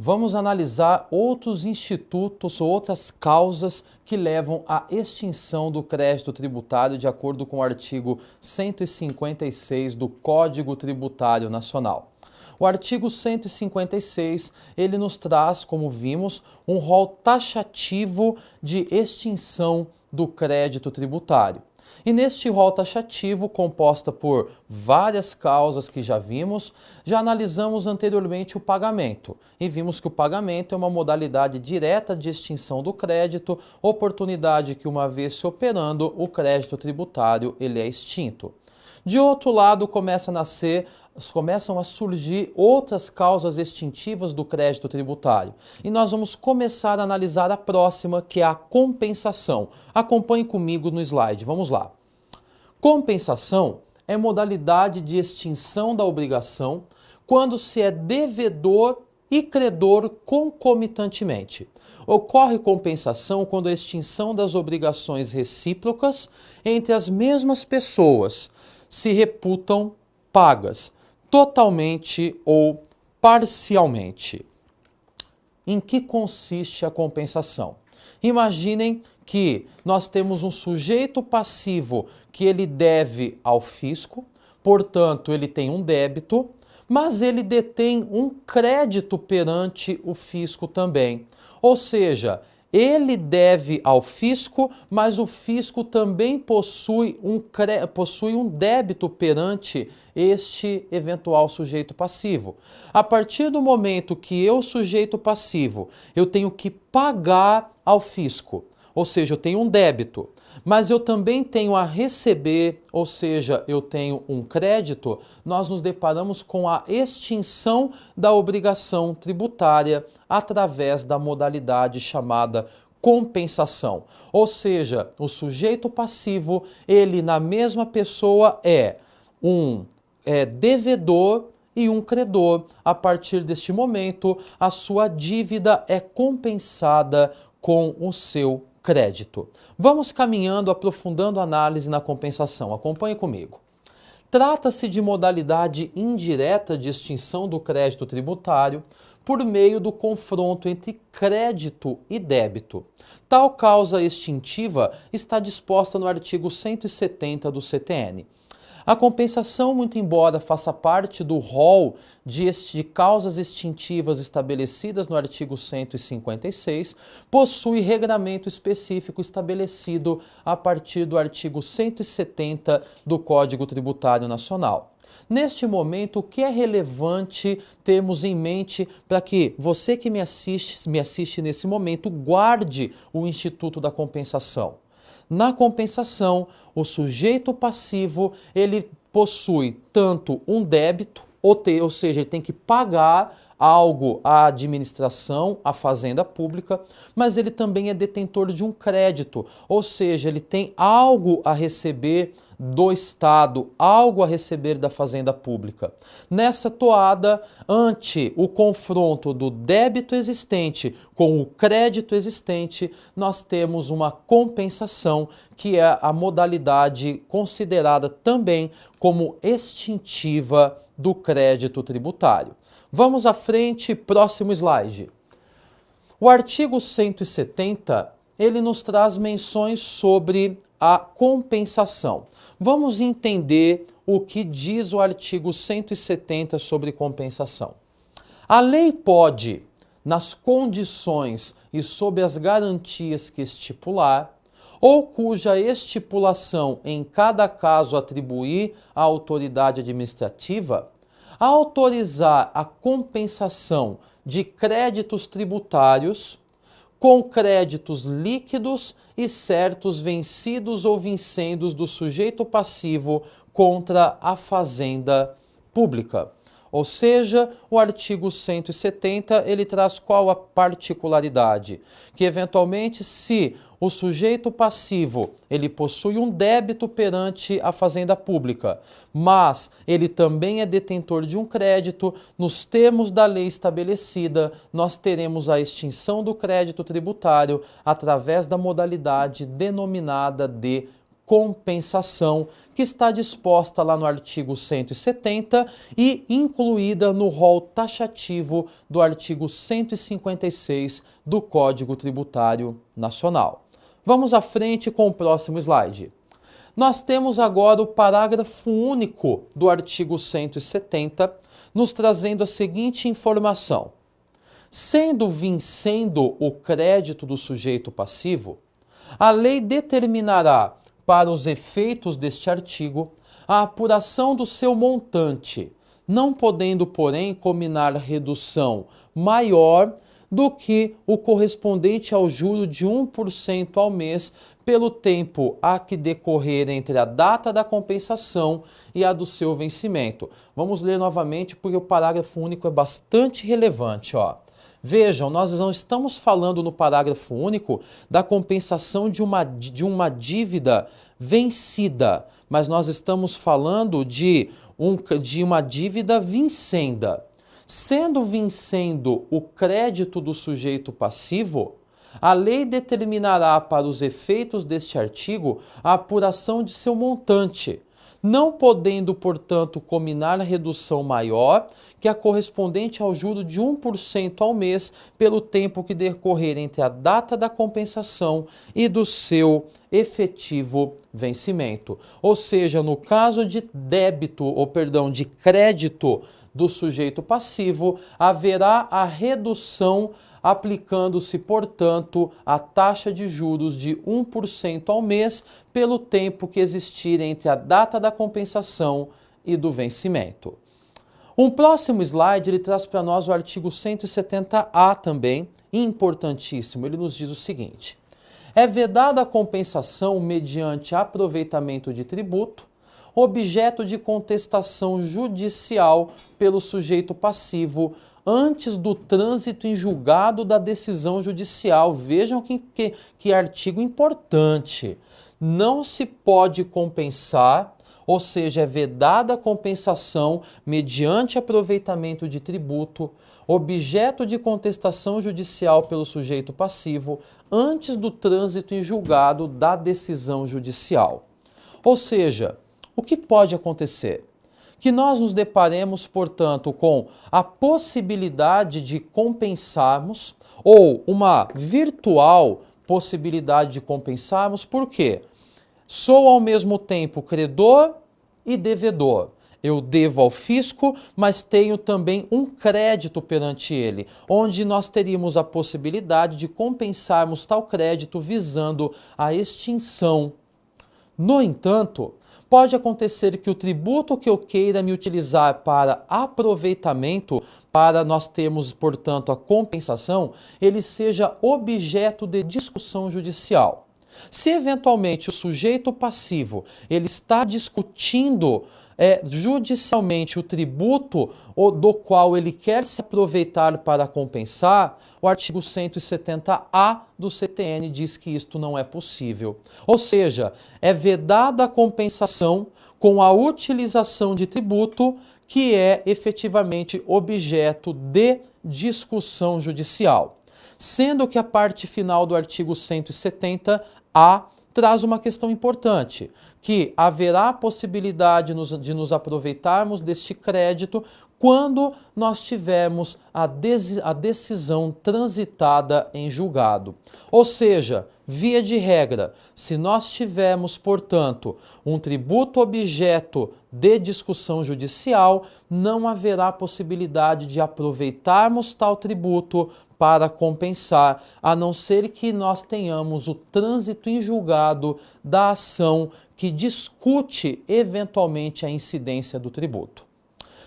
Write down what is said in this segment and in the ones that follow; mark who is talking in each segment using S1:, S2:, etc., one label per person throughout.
S1: vamos analisar outros institutos ou outras causas que levam à extinção do crédito tributário de acordo com o artigo 156 do Código Tributário Nacional. O artigo 156, ele nos traz, como vimos, um rol taxativo de extinção do crédito tributário. E neste rol taxativo, composta por várias causas que já vimos, já analisamos anteriormente o pagamento. E vimos que o pagamento é uma modalidade direta de extinção do crédito, oportunidade que, uma vez se operando, o crédito tributário ele é extinto. De outro lado, começam a surgir outras causas extintivas do crédito tributário. E nós vamos começar a analisar a próxima, que é a compensação. Acompanhe comigo no slide, vamos lá. Compensação é modalidade de extinção da obrigação quando se é devedor e credor concomitantemente. Ocorre compensação quando a extinção das obrigações recíprocas entre as mesmas pessoas se reputam pagas, totalmente ou parcialmente. Em que consiste a compensação? Imaginem que nós temos um sujeito passivo que ele deve ao fisco, portanto ele tem um débito, mas ele detém um crédito perante o fisco também. Ou seja, ele deve ao fisco, mas o fisco também possui um débito perante este eventual sujeito passivo. A partir do momento que eu, sujeito passivo, eu tenho que pagar ao fisco, ou seja, eu tenho um débito, mas eu também tenho a receber, ou seja, eu tenho um crédito, nós nos deparamos com a extinção da obrigação tributária através da modalidade chamada compensação. Ou seja, o sujeito passivo, ele na mesma pessoa é um devedor e um credor. A partir deste momento, a sua dívida é compensada com o seu crédito. Vamos caminhando, aprofundando a análise na compensação. Acompanhe comigo. Trata-se de modalidade indireta de extinção do crédito tributário por meio do confronto entre crédito e débito. Tal causa extintiva está disposta no artigo 170 do CTN. A compensação, muito embora faça parte do rol de causas extintivas estabelecidas no artigo 156, possui regramento específico estabelecido a partir do artigo 170 do Código Tributário Nacional. Neste momento, o que é relevante termos em mente para que você que me assiste nesse momento guarde o Instituto da Compensação? Na compensação, o sujeito passivo, ele possui tanto um débito, ou seja, ele tem que pagar algo à administração, à fazenda pública, mas ele também é detentor de um crédito, ou seja, ele tem algo a receber do Estado, algo a receber da fazenda pública. Nessa toada, ante o confronto do débito existente com o crédito existente, nós temos uma compensação, que é a modalidade considerada também como extintiva do crédito tributário. Vamos à frente, próximo slide. O artigo 170, ele nos traz menções sobre a compensação. Vamos entender o que diz o artigo 170 sobre compensação. A lei pode, nas condições e sob as garantias que estipular, ou cuja estipulação em cada caso atribuir à autoridade administrativa, autorizar a compensação de créditos tributários com créditos líquidos e certos vencidos ou vincendos do sujeito passivo contra a fazenda pública. Ou seja, o artigo 170, ele traz qual a particularidade? Que eventualmente, se o sujeito passivo, ele possui um débito perante a fazenda pública, mas ele também é detentor de um crédito, nos termos da lei estabelecida, nós teremos a extinção do crédito tributário através da modalidade denominada de compensação, que está disposta lá no artigo 170 e incluída no rol taxativo do artigo 156 do Código Tributário Nacional. Vamos à frente com o próximo slide. Nós temos agora o parágrafo único do artigo 170, nos trazendo a seguinte informação. Sendo vencendo o crédito do sujeito passivo, a lei determinará, para os efeitos deste artigo, a apuração do seu montante, não podendo, porém, combinar redução maior do que o correspondente ao juro de 1% ao mês pelo tempo a que decorrer entre a data da compensação e a do seu vencimento. Vamos ler novamente porque o parágrafo único é bastante relevante, ó. Vejam, nós não estamos falando no parágrafo único da compensação de uma dívida vencida, mas nós estamos falando de uma dívida vincenda. Sendo vencendo o crédito do sujeito passivo, a lei determinará para os efeitos deste artigo a apuração de seu montante, não podendo, portanto, combinar redução maior que a correspondente ao juro de 1% ao mês pelo tempo que decorrer entre a data da compensação e do seu efetivo vencimento. Ou seja, no caso de de crédito do sujeito passivo, haverá a redução aplicando-se, portanto, a taxa de juros de 1% ao mês pelo tempo que existir entre a data da compensação e do vencimento. Um próximo slide, ele traz para nós o artigo 170A também, importantíssimo. Ele nos diz o seguinte: é vedada a compensação mediante aproveitamento de tributo, objeto de contestação judicial pelo sujeito passivo, antes do trânsito em julgado da decisão judicial. Vejam que artigo importante. Não se pode compensar, ou seja, é vedada a compensação mediante aproveitamento de tributo, objeto de contestação judicial pelo sujeito passivo, antes do trânsito em julgado da decisão judicial. Ou seja, o que pode acontecer? Que nós nos deparemos, portanto, com a possibilidade de compensarmos ou uma virtual possibilidade de compensarmos. Por quê? Sou ao mesmo tempo credor e devedor. Eu devo ao fisco, mas tenho também um crédito perante ele, onde nós teríamos a possibilidade de compensarmos tal crédito visando a extinção. No entanto, pode acontecer que o tributo que eu queira me utilizar para aproveitamento, para nós termos, portanto, a compensação, ele seja objeto de discussão judicial. Se eventualmente o sujeito passivo ele está discutindo judicialmente o tributo do qual ele quer se aproveitar para compensar, o artigo 170A do CTN diz que isto não é possível. Ou seja, é vedada a compensação com a utilização de tributo que é efetivamente objeto de discussão judicial. Sendo que a parte final do artigo 170A traz uma questão importante, que haverá a possibilidade de nos aproveitarmos deste crédito quando nós tivermos a decisão transitada em julgado. Ou seja, via de regra, se nós tivermos, portanto, um tributo objeto de discussão judicial, não haverá possibilidade de aproveitarmos tal tributo para compensar, a não ser que nós tenhamos o trânsito em julgado da ação que discute eventualmente a incidência do tributo.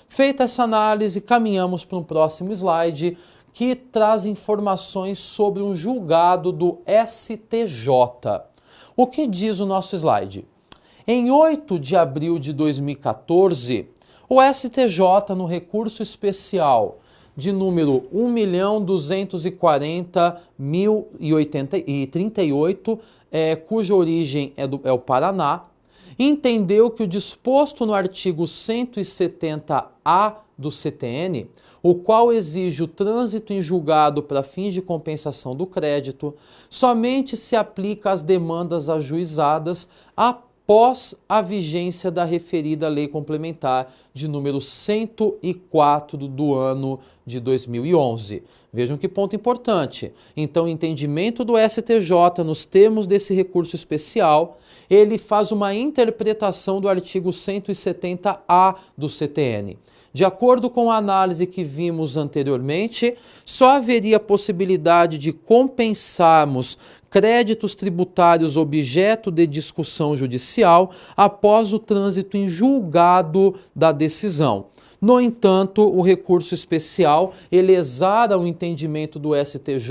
S1: Feita essa análise, caminhamos para um próximo slide que traz informações sobre um julgado do STJ. O que diz o nosso slide? Em 8 de abril de 2014, o STJ, no recurso especial de número 1.240.038, cuja origem é o Paraná, entendeu que o disposto no artigo 170A do CTN, o qual exige o trânsito em julgado para fins de compensação do crédito, somente se aplica às demandas ajuizadas após a vigência da referida Lei Complementar de número 104 do ano de 2011. Vejam que ponto importante. Então, o entendimento do STJ nos termos desse recurso especial, ele faz uma interpretação do artigo 170-A do CTN. De acordo com a análise que vimos anteriormente, só haveria possibilidade de compensarmos créditos tributários objeto de discussão judicial após o trânsito em julgado da decisão. No entanto, o recurso especial ele exara o entendimento do STJ,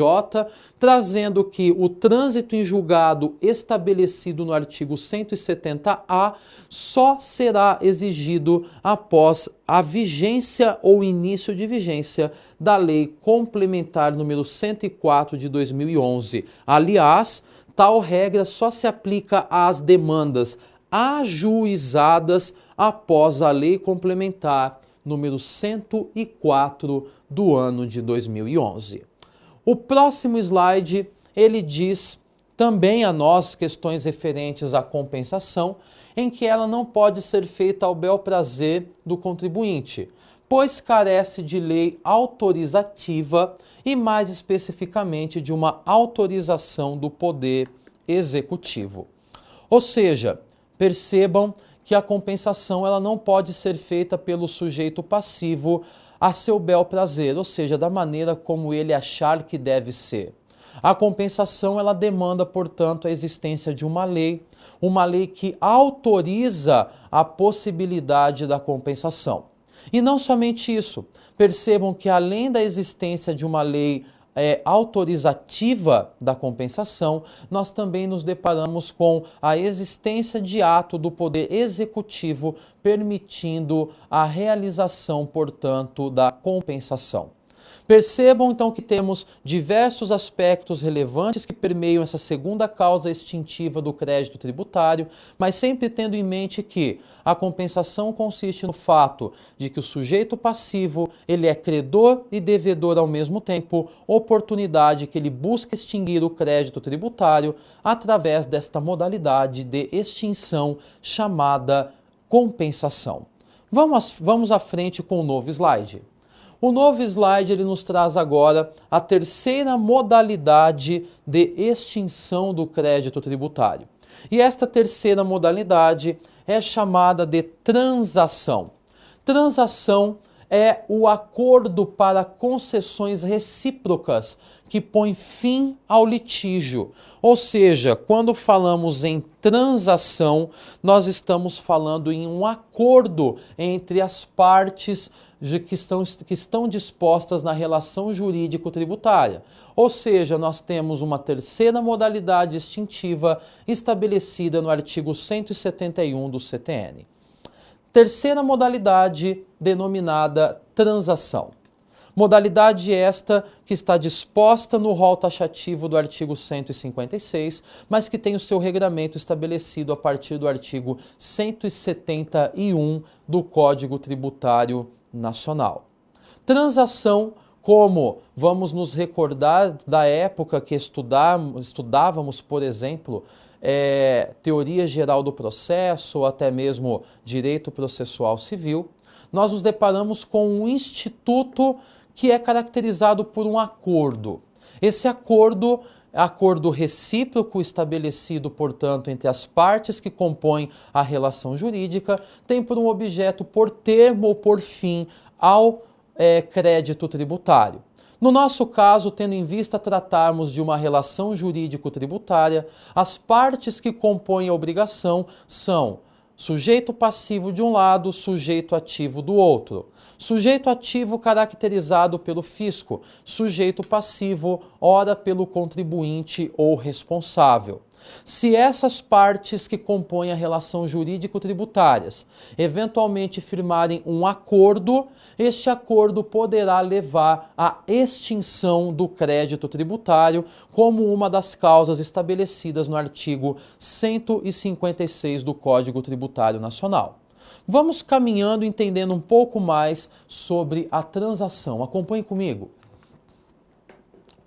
S1: trazendo que o trânsito em julgado estabelecido no artigo 170-A só será exigido após a vigência ou início de vigência da Lei Complementar número 104 de 2011. Aliás, tal regra só se aplica às demandas ajuizadas após a Lei Complementar número 104 do ano de 2011. O próximo slide, ele diz também a nós questões referentes à compensação, em que ela não pode ser feita ao bel prazer do contribuinte, pois carece de lei autorizativa e mais especificamente de uma autorização do Poder Executivo. Ou seja, percebam que a compensação ela não pode ser feita pelo sujeito passivo a seu bel prazer, ou seja, da maneira como ele achar que deve ser. A compensação ela demanda, portanto, a existência de uma lei que autoriza a possibilidade da compensação. E não somente isso, percebam que além da existência de uma lei autorizativa da compensação, nós também nos deparamos com a existência de ato do Poder Executivo permitindo a realização, portanto, da compensação. Percebam, então, que temos diversos aspectos relevantes que permeiam essa segunda causa extintiva do crédito tributário, mas sempre tendo em mente que a compensação consiste no fato de que o sujeito passivo ele é credor e devedor ao mesmo tempo, oportunidade que ele busca extinguir o crédito tributário através desta modalidade de extinção chamada compensação. Vamos à frente com o novo slide. O novo slide ele nos traz agora a terceira modalidade de extinção do crédito tributário. E esta terceira modalidade é chamada de transação. Transação é o acordo para concessões recíprocas que põe fim ao litígio. Ou seja, quando falamos em transação, nós estamos falando em um acordo entre as partes que estão dispostas na relação jurídico-tributária. Ou seja, nós temos uma terceira modalidade extintiva estabelecida no artigo 171 do CTN. Terceira modalidade, denominada transação. Modalidade esta que está disposta no rol taxativo do artigo 156, mas que tem o seu regramento estabelecido a partir do artigo 171 do Código Tributário Nacional. Transação, como vamos nos recordar da época que estudávamos, por exemplo, teoria geral do processo ou até mesmo direito processual civil, nós nos deparamos com um instituto que é caracterizado por um acordo. Esse acordo recíproco estabelecido, portanto, entre as partes que compõem a relação jurídica, tem por um objeto, por termo ou por fim, ao crédito tributário. No nosso caso, tendo em vista tratarmos de uma relação jurídico-tributária, as partes que compõem a obrigação são sujeito passivo de um lado, sujeito ativo do outro. Sujeito ativo caracterizado pelo fisco, sujeito passivo, ora pelo contribuinte ou responsável. Se essas partes que compõem a relação jurídico-tributárias eventualmente firmarem um acordo, este acordo poderá levar à extinção do crédito tributário como uma das causas estabelecidas no artigo 156 do Código Tributário Nacional. Vamos caminhando entendendo um pouco mais sobre a transação. Acompanhe comigo.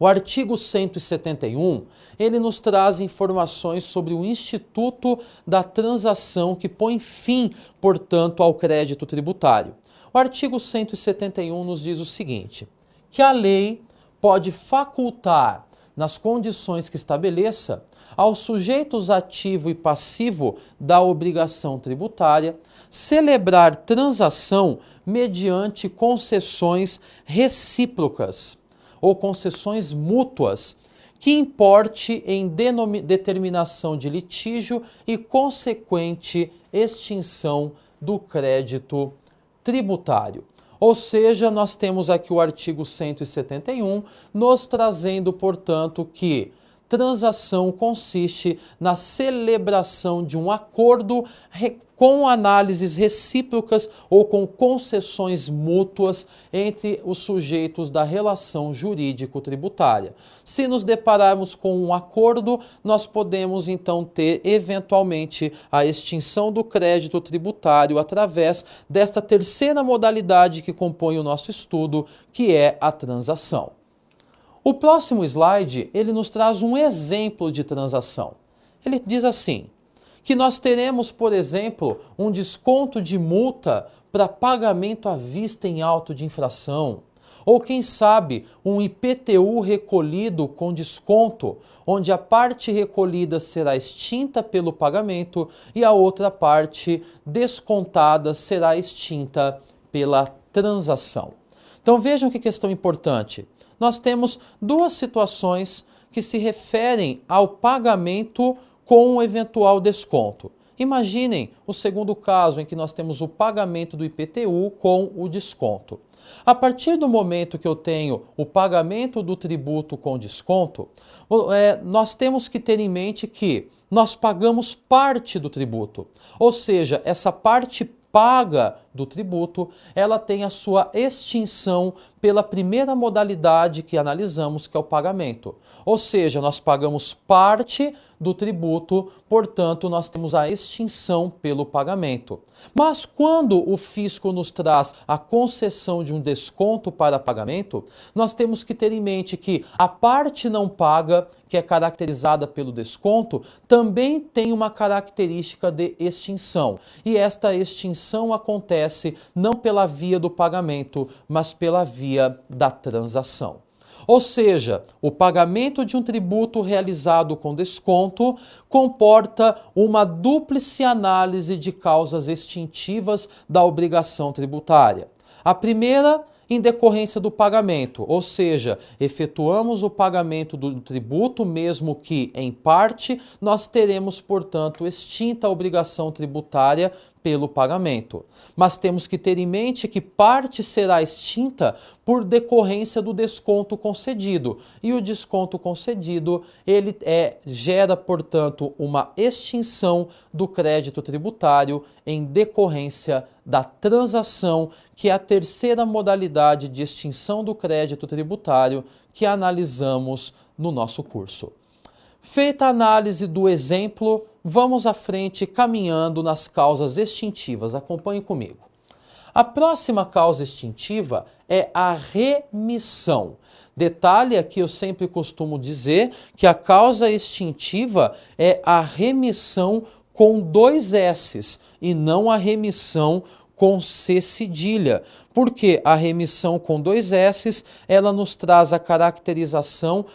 S1: O artigo 171, ele nos traz informações sobre o Instituto da Transação que põe fim, portanto, ao crédito tributário. O artigo 171 nos diz o seguinte, que a lei pode facultar, nas condições que estabeleça, aos sujeitos ativo e passivo da obrigação tributária, celebrar transação mediante concessões recíprocas ou concessões mútuas, que importe em determinação de litígio e consequente extinção do crédito tributário. Ou seja, nós temos aqui o artigo 171 nos trazendo, portanto, que transação consiste na celebração de um acordo com análises recíprocas ou com concessões mútuas entre os sujeitos da relação jurídico-tributária. Se nos depararmos com um acordo, nós podemos então ter eventualmente a extinção do crédito tributário através desta terceira modalidade que compõe o nosso estudo, que é a transação. O próximo slide, ele nos traz um exemplo de transação. Ele diz assim, que nós teremos, por exemplo, um desconto de multa para pagamento à vista em auto de infração, ou quem sabe um IPTU recolhido com desconto, onde a parte recolhida será extinta pelo pagamento e a outra parte descontada será extinta pela transação. Então vejam que questão importante. Nós temos duas situações que se referem ao pagamento com um eventual desconto. Imaginem o segundo caso em que nós temos o pagamento do IPTU com o desconto. A partir do momento que eu tenho o pagamento do tributo com desconto, nós temos que ter em mente que nós pagamos parte do tributo, ou seja, essa parte paga do tributo, ela tem a sua extinção pela primeira modalidade que analisamos, que é o pagamento. Ou seja, nós pagamos parte do tributo, portanto, nós temos a extinção pelo pagamento. Mas quando o fisco nos traz a concessão de um desconto para pagamento, nós temos que ter em mente que a parte não paga, que é caracterizada pelo desconto, também tem uma característica de extinção. E esta extinção acontece não pela via do pagamento, mas pela via da transação. Ou seja, o pagamento de um tributo realizado com desconto comporta uma dúplice análise de causas extintivas da obrigação tributária. A primeira, em decorrência do pagamento, ou seja, efetuamos o pagamento do tributo, mesmo que em parte, nós teremos, portanto, extinta a obrigação tributária pelo pagamento. Mas temos que ter em mente que parte será extinta por decorrência do desconto concedido. E o desconto concedido, ele gera, portanto, uma extinção do crédito tributário em decorrência da transação, que é a terceira modalidade de extinção do crédito tributário que analisamos no nosso curso. Feita a análise do exemplo, vamos à frente caminhando nas causas extintivas. Acompanhe comigo. A próxima causa extintiva é a remissão. Detalhe aqui, eu sempre costumo dizer que a causa extintiva é a remissão com 2 S's e não a remissão com C cedilha, porque a remissão com 2 S's, ela nos traz a caracterização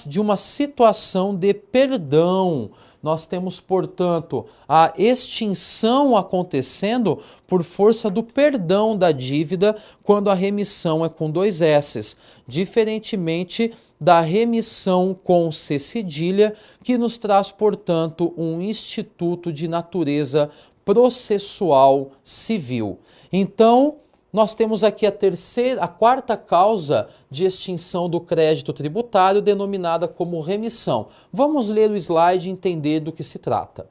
S1: de uma situação de perdão. Nós temos, portanto, a extinção acontecendo por força do perdão da dívida quando a remissão é com 2 S's, diferentemente da remissão com C cedilha, que nos traz, portanto, um instituto de natureza processual civil. Então, nós temos aqui a quarta causa de extinção do crédito tributário, denominada como remissão. Vamos ler o slide e entender do que se trata.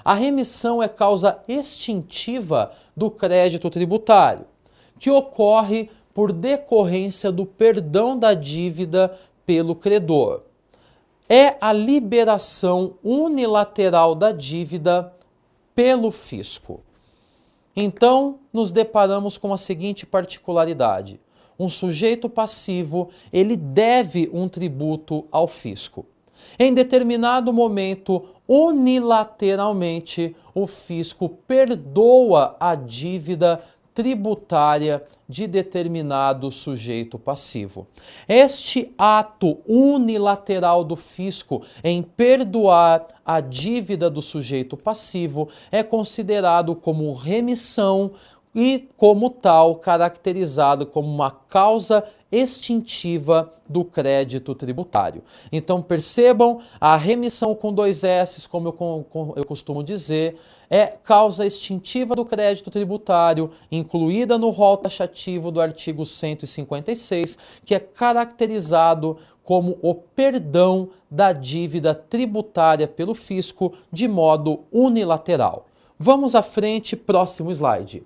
S1: A remissão é causa extintiva do crédito tributário, que ocorre por decorrência do perdão da dívida pelo credor. É a liberação unilateral da dívida pelo fisco. Então, nos deparamos com a seguinte particularidade. um sujeito passivo, ele deve um tributo ao fisco. Em determinado momento, unilateralmente, o fisco perdoa a dívida tributária de determinado sujeito passivo. Este ato unilateral do fisco em perdoar a dívida do sujeito passivo é considerado como remissão e, como tal, caracterizado como uma causa extintiva do crédito tributário. Então percebam, a remissão com 2 S, como eu costumo dizer, é causa extintiva do crédito tributário, incluída no rol taxativo do artigo 156, que é caracterizado como o perdão da dívida tributária pelo fisco de modo unilateral. Vamos à frente, próximo slide.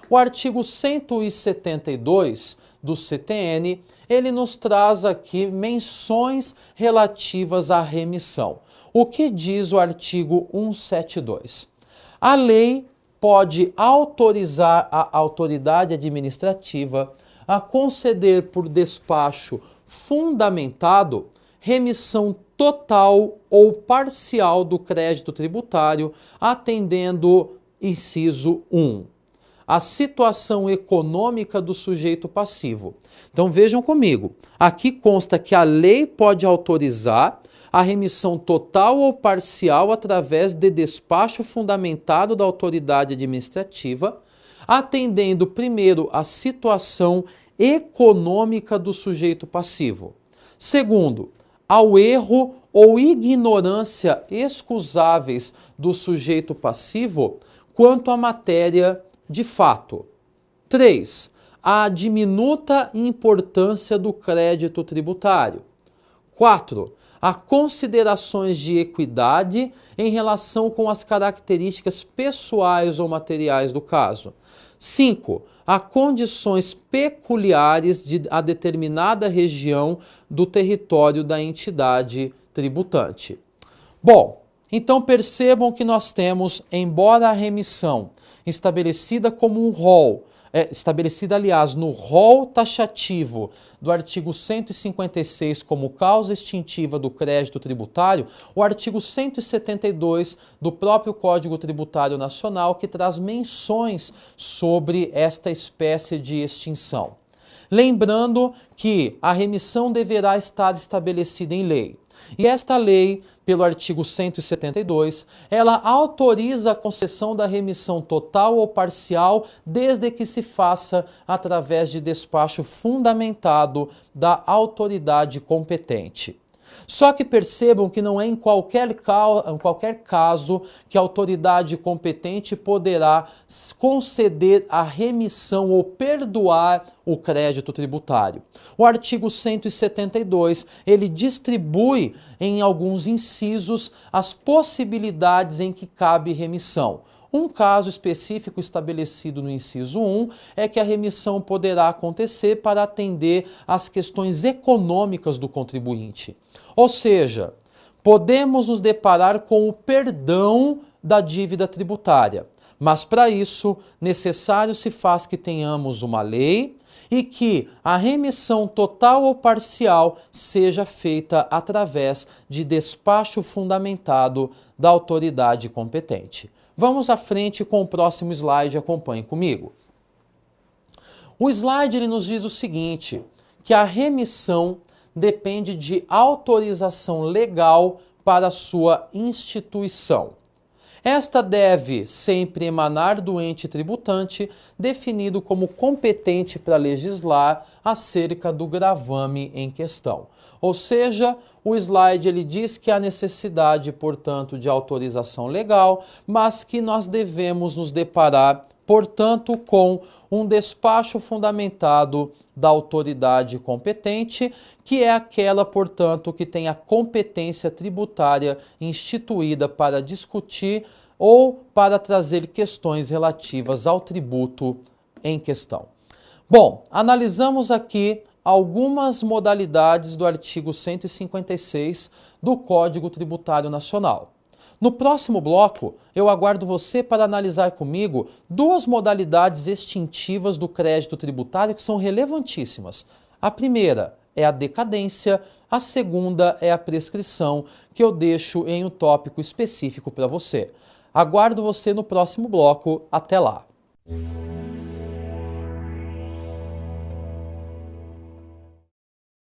S1: O artigo 172 do CTN, ele nos traz aqui menções relativas à remissão. O que diz o artigo 172? A lei pode autorizar a autoridade administrativa a conceder por despacho fundamentado remissão total ou parcial do crédito tributário, atendendo inciso 1. A situação econômica do sujeito passivo. Então vejam comigo, aqui consta que a lei pode autorizar a remissão total ou parcial através de despacho fundamentado da autoridade administrativa, atendendo primeiro a situação econômica do sujeito passivo. Segundo, ao erro ou ignorância excusáveis do sujeito passivo quanto à matéria de fato. 3. A diminuta importância do crédito tributário. 4. A considerações de equidade em relação com as características pessoais ou materiais do caso. 5. A condições peculiares a determinada região do território da entidade tributante. Bom, então percebam que nós temos, embora a remissão estabelecida como um rol, estabelecida, aliás, no rol taxativo do artigo 156 como causa extintiva do crédito tributário, o artigo 172 do próprio Código Tributário Nacional que traz menções sobre esta espécie de extinção. Lembrando que a remissão deverá estar estabelecida em lei. E esta lei, pelo artigo 172, ela autoriza a concessão da remissão total ou parcial, desde que se faça através de despacho fundamentado da autoridade competente. Só que percebam que não é em qualquer caso que a autoridade competente poderá conceder a remissão ou perdoar o crédito tributário. O artigo 172, ele distribui em alguns incisos as possibilidades em que cabe remissão. Um caso específico estabelecido no inciso 1 é que a remissão poderá acontecer para atender às questões econômicas do contribuinte. Ou seja, podemos nos deparar com o perdão da dívida tributária, mas para isso necessário se faz que tenhamos uma lei e que a remissão total ou parcial seja feita através de despacho fundamentado da autoridade competente. Vamos à frente com o próximo slide, acompanhe comigo. O slide ele nos diz o seguinte, que a remissão depende de autorização legal para sua instituição. Esta deve sempre emanar do ente tributante, definido como competente para legislar acerca do gravame em questão. Ou seja, o slide ele diz que há necessidade, portanto, de autorização legal, mas que nós devemos nos deparar, portanto, com um despacho fundamentado da autoridade competente, que é aquela, portanto, que tem a competência tributária instituída para discutir ou para trazer questões relativas ao tributo em questão. Bom, analisamos aqui algumas modalidades do artigo 156 do Código Tributário Nacional. No próximo bloco, eu aguardo você para analisar comigo duas modalidades extintivas do crédito tributário que são relevantíssimas. A primeira é a decadência, a segunda é a prescrição, que eu deixo em um tópico específico para você. Aguardo você no próximo bloco. Até lá!